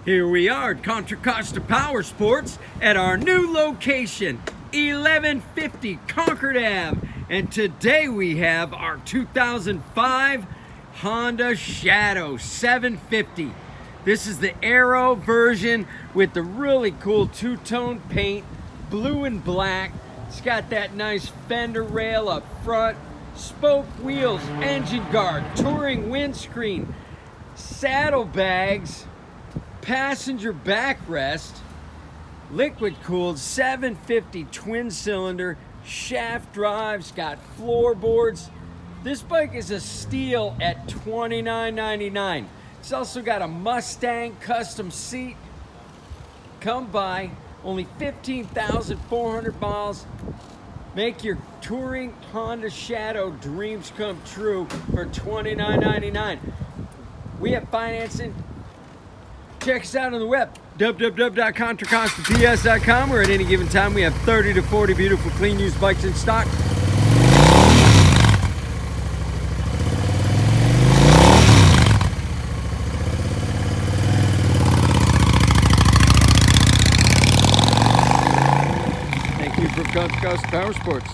Here we are at Contra Costa Powersports at our new location, 1150 Concord Ave. And today we have our 2005 Honda Shadow 750. This is the Aero version with the really cool two-tone paint, blue and black. It's got that nice fender rail up front, spoke wheels, engine guard, touring windscreen, saddlebags, passenger backrest, liquid cooled 750 twin cylinder, shaft drives, got floorboards. This bike is a steal at $29.99. It's also got a Mustang custom seat. Come by, only 15,400 miles. Make your touring Honda Shadow dreams come true for $29.99. We have financing. Check us out on the web, www.contracostaps.com, where at any given time we have 30 to 40 beautiful clean used bikes in stock. Thank you from Contra Costa Powersports.